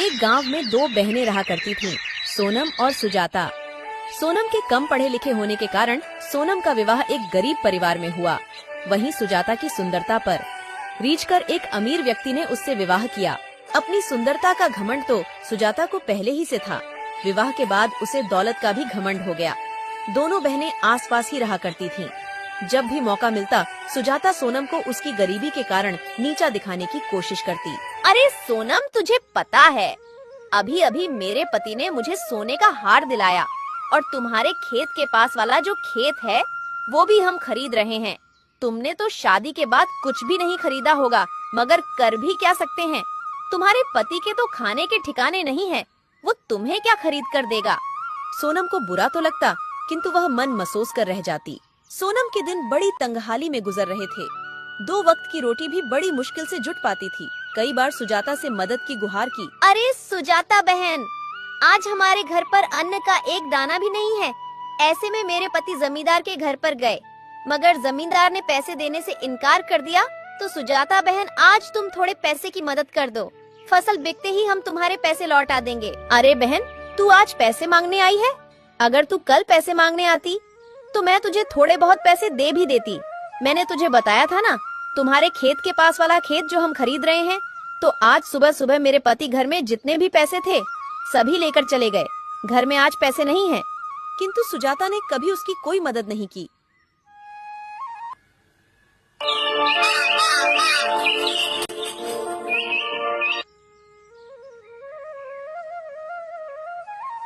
एक गांव में दो बहनें रहा करती थीं, सोनम और सुजाता। सोनम के कम पढ़े लिखे होने के कारण सोनम का विवाह एक गरीब परिवार में हुआ। वहीं सुजाता की सुंदरता पर रीझ कर एक अमीर व्यक्ति ने उससे विवाह किया। अपनी सुंदरता का घमंड तो सुजाता को पहले ही से था। विवाह के बाद उसे दौलत का भी घमंड हो गया। दोनों बहनें आसपास ही रहा करती थीं। जब भी मौका मिलता सुजाता सोनम को उसकी गरीबी के कारण नीचा दिखाने की कोशिश करती। अरे सोनम, तुझे पता है अभी अभी मेरे पति ने मुझे सोने का हार दिलाया और तुम्हारे खेत के पास वाला जो खेत है वो भी हम खरीद रहे हैं। तुमने तो शादी के बाद कुछ भी नहीं खरीदा होगा, मगर कर भी क्या सकते हैं। तुम्हारे पति के तो खाने के ठिकाने नहीं है, वो तुम्हें क्या खरीद कर देगा। सोनम को बुरा तो लगता, किंतु वह मन महसूस कर रह जाती। सोनम के दिन बड़ी तंगहाली में गुजर रहे थे। 2 वक्त की रोटी भी बड़ी मुश्किल से जुट पाती थी। कई बार सुजाता से मदद की गुहार की। अरे सुजाता बहन, आज हमारे घर पर अन्न का एक दाना भी नहीं है। ऐसे में मेरे पति जमींदार के घर पर गए, मगर जमींदार ने पैसे देने से इनकार कर दिया। तो सुजाता बहन, आज तुम थोड़े पैसे की मदद कर दो। फसल बिकते ही हम तुम्हारे पैसे लौटा देंगे। अरे बहन, तू आज पैसे मांगने आई है? अगर तू कल पैसे मांगने आती तो मैं तुझे थोड़े बहुत पैसे दे भी देती। मैंने तुझे बताया था ना, तुम्हारे खेत के पास वाला खेत जो हम खरीद रहे हैं। तो आज सुबह सुबह मेरे पति घर में जितने भी पैसे थे सभी लेकर चले गए। घर में आज पैसे नहीं हैं। किंतु सुजाता ने कभी उसकी कोई मदद नहीं की।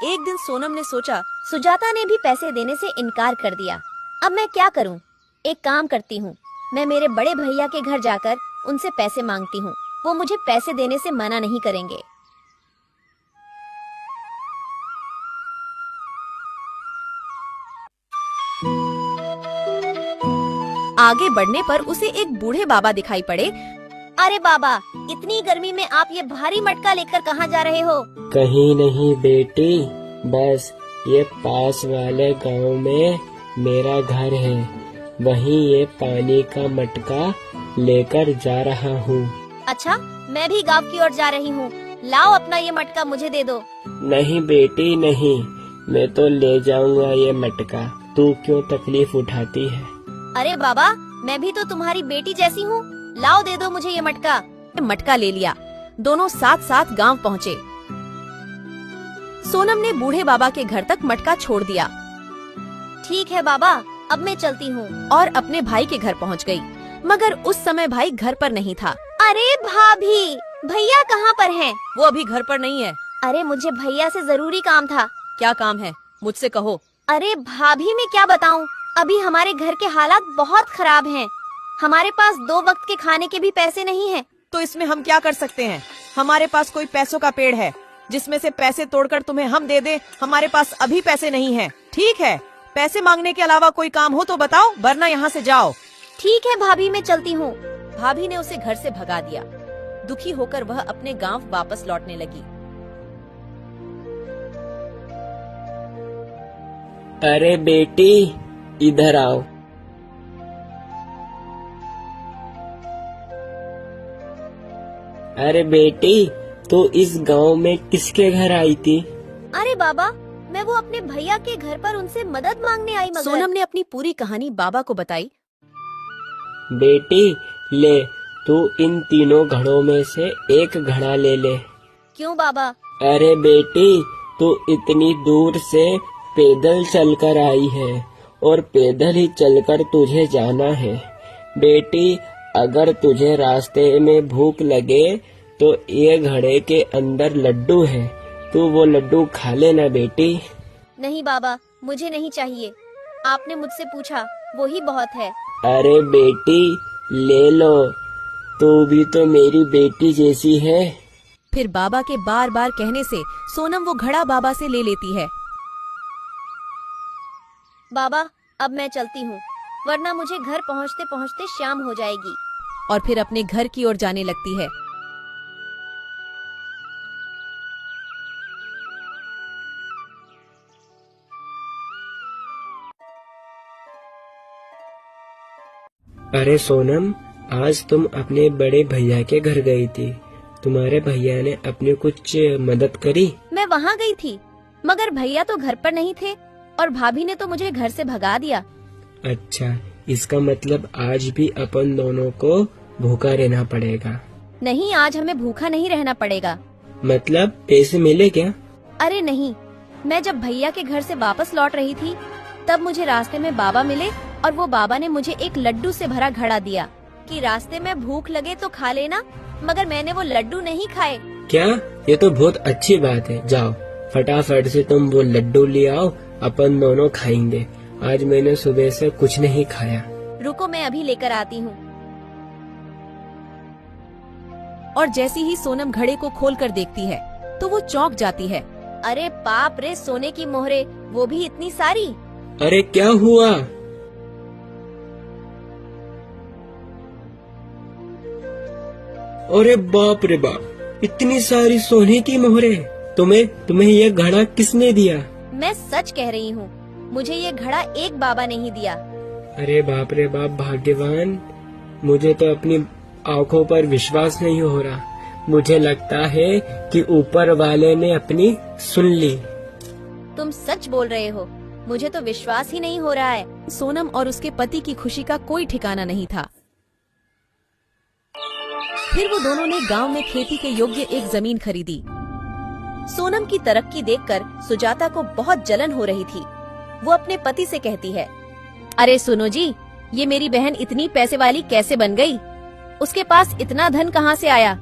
एक दिन सोनम ने सोचा, सुजाता ने भी पैसे देने से इनकार कर दिया। अब मैं क्या करूं? एक काम करती हूं, मैं मेरे बड़े भैया के घर जाकर उनसे पैसे मांगती हूं। वो मुझे पैसे देने से मना नहीं करेंगे। आगे बढ़ने पर उसे एक बूढ़े बाबा दिखाई पड़े। अरे बाबा, इतनी गर्मी में आप ये भारी मटका लेकर कहाँ जा रहे हो? कहीं नहीं बेटी, बस ये पास वाले गांव में मेरा घर है, वहीं ये पानी का मटका लेकर जा रहा हूँ। अच्छा, मैं भी गांव की ओर जा रही हूँ। लाओ अपना ये मटका मुझे दे दो। नहीं बेटी नहीं, मैं तो ले जाऊंगा ये मटका। तू क्यों तकलीफ उठाती है? अरे बाबा, मैं भी तो तुम्हारी बेटी जैसी हूँ। लाओ, दे दो मुझे ये मटका। मटका ले लिया। दोनों साथ साथ गांव पहुँचे। सोनम ने बूढ़े बाबा के घर तक मटका छोड़ दिया। ठीक है बाबा, अब मैं चलती हूँ। और अपने भाई के घर पहुँच गई, मगर उस समय भाई घर पर नहीं था। अरे भाभी, भैया कहाँ पर हैं? वो अभी घर पर नहीं है। अरे मुझे भैया से जरूरी काम था। क्या काम है, मुझसे कहो। अरे भाभी, मैं क्या बताऊँ, अभी हमारे घर के हालात बहुत खराब हैं। हमारे पास 2 वक्त के खाने के भी पैसे नहीं हैं। तो इसमें हम क्या कर सकते हैं? हमारे पास कोई पैसों का पेड़ है जिसमें से पैसे तोड़कर तुम्हें हम दे दे। हमारे पास अभी पैसे नहीं हैं। ठीक है, पैसे मांगने के अलावा कोई काम हो तो बताओ, वरना यहाँ से जाओ। ठीक है भाभी, मैं चलती हूँ। भाभी ने उसे घर से भगा दिया। दुखी होकर वह अपने गांव वापस लौटने लगी। अरे बेटी, इधर आओ। अरे बेटी, तो इस गांव में किसके घर आई थी? अरे बाबा, मैं वो अपने भैया के घर पर उनसे मदद मांगने आई। मगर सोनम ने अपनी पूरी कहानी बाबा को बताई। बेटी ले, तू इन तीनों घड़ों में से एक घड़ा ले ले। क्यों बाबा? अरे बेटी, तू इतनी दूर से पैदल चलकर आई है और पैदल ही चलकर तुझे जाना है। बेटी, अगर तुझे रास्ते में भूख लगे तो ये घड़े के अंदर लड्डू है, तू वो लड्डू खा लेना बेटी। नहीं बाबा, मुझे नहीं चाहिए। आपने मुझसे पूछा, वो ही बहुत है। अरे बेटी, ले लो, तू भी तो मेरी बेटी जैसी है। फिर बाबा के बार बार कहने से सोनम वो घड़ा बाबा से ले लेती है। बाबा, अब मैं चलती हूँ, वरना मुझे घर पहुँचते पहुँचते शाम हो जाएगी। और फिर अपने घर की ओर जाने लगती है। अरे सोनम, आज तुम अपने बड़े भैया के घर गई थी, तुम्हारे भैया ने अपनी कुछ मदद करी? मैं वहाँ गई थी, मगर भैया तो घर पर नहीं थे और भाभी ने तो मुझे घर से भगा दिया। अच्छा, इसका मतलब आज भी अपन दोनों को भूखा रहना पड़ेगा। नहीं, आज हमें भूखा नहीं रहना पड़ेगा। मतलब पैसे मिले क्या? अरे नहीं, मैं जब भैया के घर से वापस लौट रही थी तब मुझे रास्ते में बाबा मिले और वो बाबा ने मुझे एक लड्डू से भरा घड़ा दिया कि रास्ते में भूख लगे तो खा लेना, मगर मैंने वो लड्डू नहीं खाए। क्या? ये तो बहुत अच्छी बात है। जाओ फटाफट से तुम वो लड्डू ले आओ, अपन दोनों खाएंगे। आज मैंने सुबह से कुछ नहीं खाया। रुको, मैं अभी लेकर आती हूँ। और जैसी ही सोनम घड़े को खोलकर देखती है तो वो चौंक जाती है। अरे बाप रे, सोने की मोहरे, वो भी इतनी सारी। अरे क्या हुआ? अरे बाप रे बाप, इतनी सारी सोने की मोहरे। तुम्हें ये घड़ा किसने दिया? मैं सच कह रही हूँ, मुझे ये घड़ा एक बाबा ने ही दिया। अरे बाप रे बाप, भाग्यवान। मुझे तो अपनी आंखों पर विश्वास नहीं हो रहा। मुझे लगता है कि ऊपर वाले ने अपनी सुन ली। तुम सच बोल रहे हो, मुझे तो विश्वास ही नहीं हो रहा है। सोनम और उसके पति की खुशी का कोई ठिकाना नहीं था। फिर वो दोनों ने गांव में खेती के योग्य एक जमीन खरीदी। सोनम की तरक्की देखकर सुजाता को बहुत जलन हो रही थी। वो अपने पति से कहती है, अरे सुनो जी, ये मेरी बहन इतनी पैसे वाली कैसे बन गई? उसके पास इतना धन कहाँ से आया?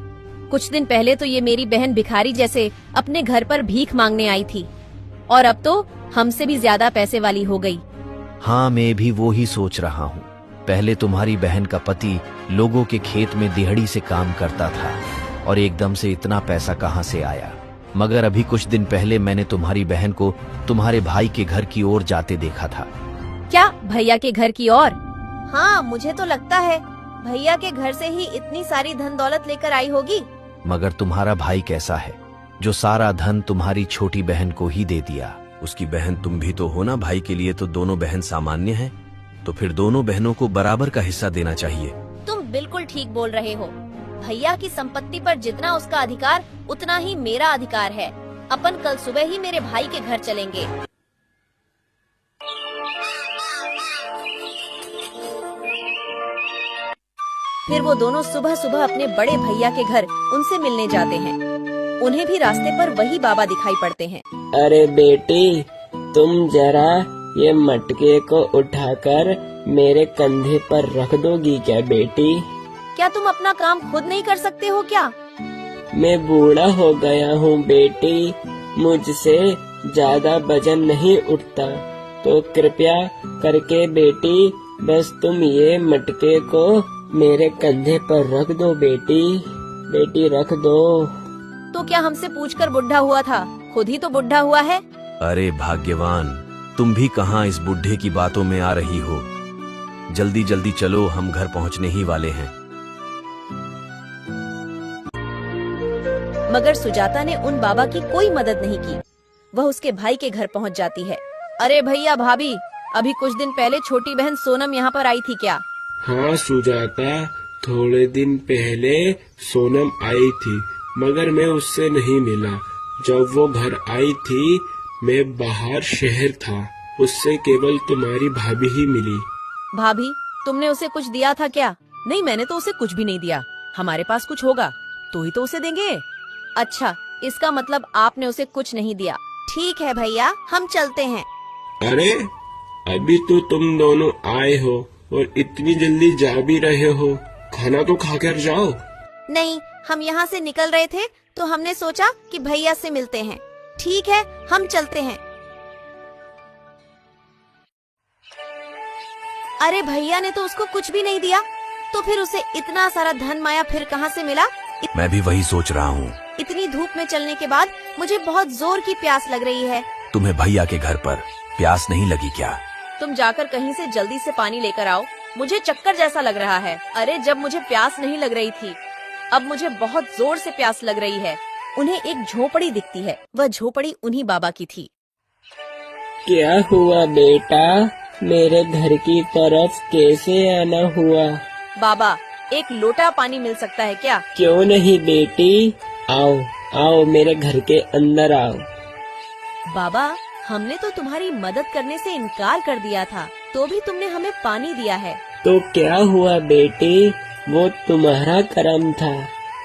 कुछ दिन पहले तो ये मेरी बहन भिखारी जैसे अपने घर पर भीख मांगने आई थी और अब तो हमसे भी ज्यादा पैसे वाली हो गई। हाँ, मैं भी वो ही सोच रहा हूँ। पहले तुम्हारी बहन का पति लोगों के खेत में दिहाड़ी से काम करता था और एकदम से इतना पैसा कहाँ से आया? मगर अभी कुछ दिन पहले मैंने तुम्हारी बहन को तुम्हारे भाई के घर की ओर जाते देखा था। क्या भैया के घर की ओर? हाँ, मुझे तो लगता है भैया के घर से ही इतनी सारी धन दौलत लेकर आई होगी। मगर तुम्हारा भाई कैसा है जो सारा धन तुम्हारी छोटी बहन को ही दे दिया? उसकी बहन तुम भी तो हो ना। भाई के लिए तो दोनों बहन सामान्य हैं, तो फिर दोनों बहनों को बराबर का हिस्सा देना चाहिए। तुम बिल्कुल ठीक बोल रहे हो। भैया की संपत्ति पर जितना उसका अधिकार उतना ही मेरा अधिकार है। अपन कल सुबह ही मेरे भाई के घर चलेंगे। फिर वो दोनों सुबह सुबह अपने बड़े भैया के घर उनसे मिलने जाते हैं। उन्हें भी रास्ते पर वही बाबा दिखाई पड़ते हैं। अरे बेटी, तुम जरा ये मटके को उठाकर मेरे कंधे पर रख दोगी क्या बेटी? क्या तुम अपना काम खुद नहीं कर सकते हो क्या? मैं बूढ़ा हो गया हूँ बेटी, मुझसे ज्यादा वजन नहीं उठता, तो कृपया करके बेटी बस तुम ये मटके को मेरे कंधे पर रख दो बेटी। बेटी रख दो। तो क्या हमसे पूछकर बुढ़ा हुआ था? खुद ही तो बुढ़ा हुआ है। अरे भाग्यवान, तुम भी कहाँ इस बुढ़े की बातों में आ रही हो? जल्दी जल्दी चलो, हम घर पहुँचने ही वाले हैं। मगर सुजाता ने उन बाबा की कोई मदद नहीं की। वह उसके भाई के घर पहुंच जाती है। अरे भैया भाभी, अभी कुछ दिन पहले छोटी बहन सोनम यहाँ पर आई थी क्या? हाँ सुजाता, थोड़े दिन पहले सोनम आई थी, मगर मैं उससे नहीं मिला। जब वो घर आई थी मैं बाहर शहर था, उससे केवल तुम्हारी भाभी ही मिली। भाभी, तुमने उसे कुछ दिया था क्या? नहीं, मैंने तो उसे कुछ भी नहीं दिया। हमारे पास कुछ होगा तो ही तो उसे देंगे। अच्छा, इसका मतलब आपने उसे कुछ नहीं दिया। ठीक है भैया, हम चलते हैं। अरे अभी तो तुम दोनों आए हो और इतनी जल्दी जा भी रहे हो, खाना तो खाकर जाओ। नहीं, हम यहाँ से निकल रहे थे तो हमने सोचा कि भैया से मिलते हैं। ठीक है, हम चलते हैं। अरे भैया ने तो उसको कुछ भी नहीं दिया, तो फिर उसे इतना सारा धन माया फिर कहाँ से मिला? मैं भी वही सोच रहा हूँ। इतनी धूप में चलने के बाद मुझे बहुत जोर की प्यास लग रही है। तुम्हें भैया के घर पर प्यास नहीं लगी क्या? तुम जाकर कहीं से जल्दी से पानी लेकर आओ, मुझे चक्कर जैसा लग रहा है। अरे जब मुझे प्यास नहीं लग रही थी, अब मुझे बहुत जोर से प्यास लग रही है। उन्हें एक झोपड़ी दिखती है। वह झोपड़ी उन्हीं बाबा की थी। क्या हुआ बेटा, मेरे घर की तरफ कैसे आना हुआ? बाबा, एक लोटा पानी मिल सकता है क्या? क्यों नहीं बेटी, आओ आओ मेरे घर के अंदर आओ। बाबा, हमने तो तुम्हारी मदद करने से इनकार कर दिया था, तो भी तुमने हमें पानी दिया है। तो क्या हुआ बेटी, वो तुम्हारा कर्म था,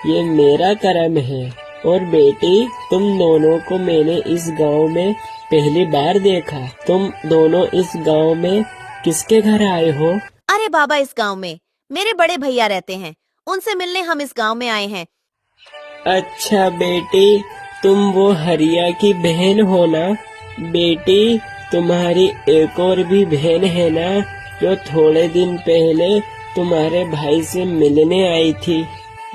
ये मेरा कर्म है। और बेटी, तुम दोनों को मैंने इस गांव में पहली बार देखा। तुम दोनों इस गांव में किसके घर आए हो? अरे बाबा, इस गांव में मेरे बड़े भैया रहते हैं, उनसे मिलने हम इस गांव में आए हैं। अच्छा बेटी, तुम वो हरिया की बहन हो ना? बेटी, तुम्हारी एक और भी बहन है ना, जो थोड़े दिन पहले तुम्हारे भाई से मिलने आई थी?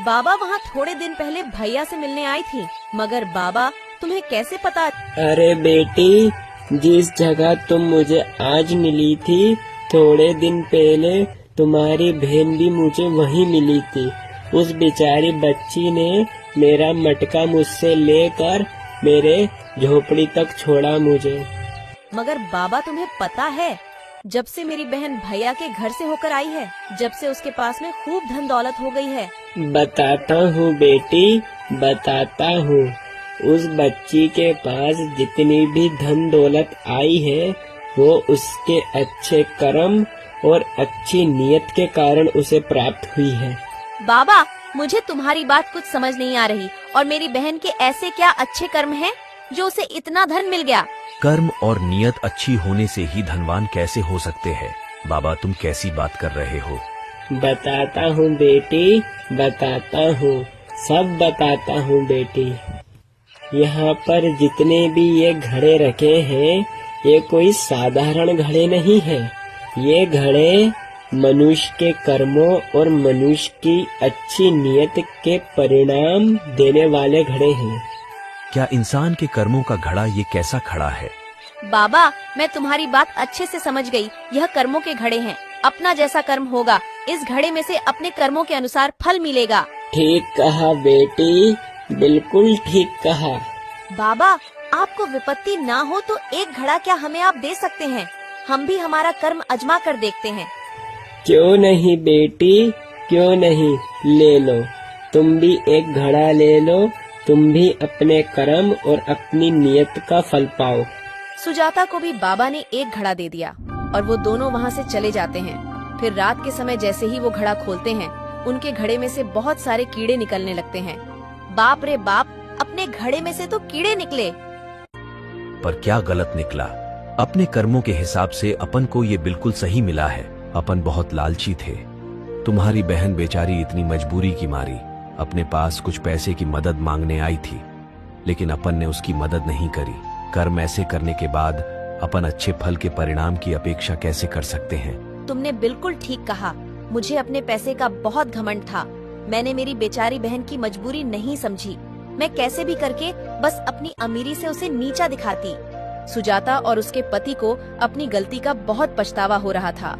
बाबा, वहाँ थोड़े दिन पहले भैया से मिलने आई थी, मगर बाबा तुम्हें कैसे पता? अरे बेटी, जिस जगह तुम मुझे आज मिली थी, थोड़े दिन पहले तुम्हारी बहन भी मुझे वहीं मिली थी। उस बेचारी बच्ची ने मेरा मटका मुझसे लेकर मेरे झोपड़ी तक छोड़ा मुझे। मगर बाबा, तुम्हें पता है, जब से मेरी बहन भैया के घर से होकर आई है, जब से उसके पास में खूब धन दौलत हो गई है। बताता हूँ बेटी, बताता हूँ। उस बच्ची के पास जितनी भी धन दौलत आई है, वो उसके अच्छे कर्म और अच्छी नियत के कारण उसे प्राप्त हुई है। बाबा, मुझे तुम्हारी बात कुछ समझ नहीं आ रही, और मेरी बहन के ऐसे क्या अच्छे कर्म हैं जो उसे इतना धन मिल गया? कर्म और नियत अच्छी होने से ही धनवान कैसे हो सकते हैं? बाबा, तुम कैसी बात कर रहे हो? बताता हूँ बेटी, बताता हूँ, सब बताता हूँ बेटी। यहाँ पर जितने भी ये घड़े रखे हैं, ये कोई साधारण घड़े नहीं है। ये घड़े मनुष्य के कर्मों और मनुष्य की अच्छी नियत के परिणाम देने वाले घड़े हैं। क्या इंसान के कर्मों का घड़ा ये कैसा खड़ा है? बाबा, मैं तुम्हारी बात अच्छे से समझ गई। यह कर्मों के घड़े हैं। अपना जैसा कर्म होगा, इस घड़े में से अपने कर्मों के अनुसार फल मिलेगा। ठीक कहा बेटी, बिल्कुल ठीक कहा। बाबा, आपको विपत्ति ना हो तो एक घड़ा क्या हमें आप दे सकते हैं? हम भी हमारा कर्म अजमा कर देखते हैं। क्यों नहीं बेटी, क्यों नहीं, ले लो। तुम भी एक घड़ा ले लो, तुम भी अपने कर्म और अपनी नियत का फल पाओ। सुजाता को भी बाबा ने एक घड़ा दे दिया और वो दोनों वहाँ से चले जाते हैं। फिर रात के समय जैसे ही वो घड़ा खोलते हैं, उनके घड़े में से बहुत सारे कीड़े निकलने लगते हैं। बाप रे बाप, अपने घड़े में से तो कीड़े निकले। पर क्या गलत निकला? अपने कर्मों के हिसाब से अपन को ये बिल्कुल सही मिला है। अपन बहुत लालची थे। तुम्हारी बहन बेचारी इतनी मजबूरी की मारी अपने पास कुछ पैसे की मदद मांगने आई थी, लेकिन अपन ने उसकी मदद नहीं करी। कर्म ऐसे करने के बाद अपन अच्छे फल के परिणाम की अपेक्षा कैसे कर सकते हैं? तुमने बिल्कुल ठीक कहा। मुझे अपने पैसे का बहुत घमंड था। मैंने मेरी बेचारी बहन की मजबूरी नहीं समझी। मैं कैसे भी करके बस अपनी अमीरी से उसे नीचा दिखाती। सुजाता और उसके पति को अपनी गलती का बहुत पछतावा हो रहा था।